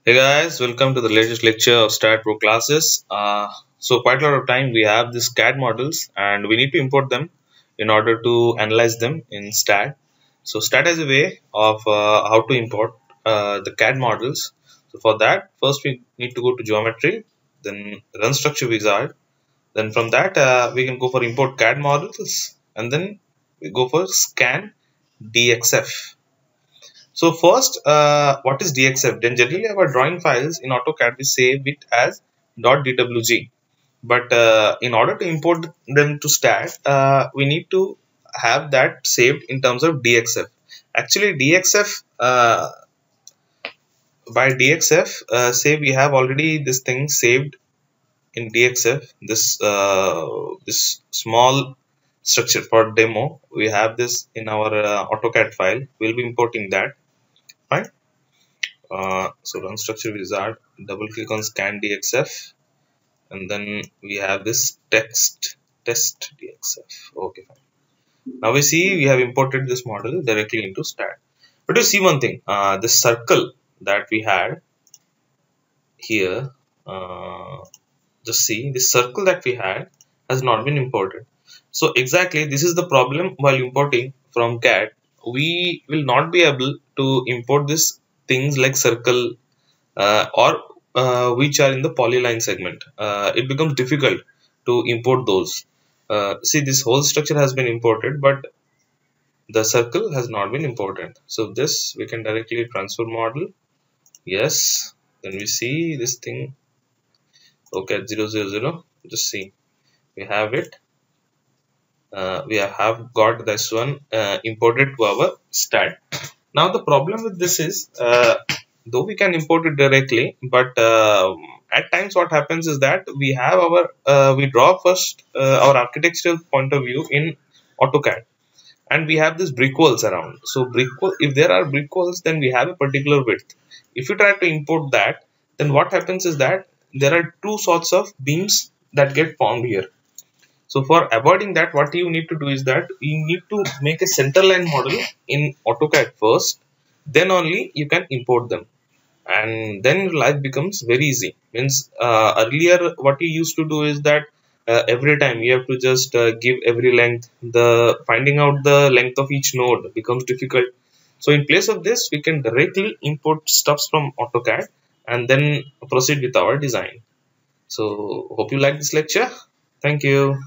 Hey guys, welcome to the latest lecture of Staad Pro classes. Quite a lot of time we have these CAD models and we need to import them in order to analyze them in Staad. So Staad has a way of how to import the CAD models. So for that, first we need to go to Geometry, then Run Structure Wizard. Then from that we can go for Import CAD Models, and then we go for Scan DXF. So first, what is DXF? Then generally our drawing files in AutoCAD we save it as .dwg. But in order to import them to Staad, we need to have that saved in terms of DXF. Actually, DXF by DXF, say we have already this thing saved in DXF. This small structure for demo, we have this in our AutoCAD file. We'll be importing that. Fine. So run structure wizard, double click on scan DXF, and then we have this test DXF. Okay, fine. Now we see we have imported this model directly into Staad. But you see one thing, this circle that we had here, just see this circle that we had has not been imported. So exactly this is the problem while importing from CAD. We will not be able to import this things like circle or which are in the polyline segment. It becomes difficult to import those. See, this whole structure has been imported, but the circle has not been imported. So this we can directly transfer model. Yes. Then we see this thing. Okay, 000. Just see, we have it. We have got this one imported to our Staad. Now the problem with this is, though we can import it directly, but at times what happens is that we have our we draw first our architectural point of view in AutoCAD, and we have this brick walls around. So if there are brick walls, then we have a particular width. If you try to import that, then what happens is that there are two sorts of beams that get formed here. So for avoiding that, what you need to do is that you need to make a center line model in AutoCAD first, then only you can import them, and then your life becomes very easy. Means earlier what you used to do is that every time you have to just give every length, the finding out the length of each node becomes difficult. So in place of this, we can directly import stuffs from AutoCAD and then proceed with our design. So hope you like this lecture. Thank you.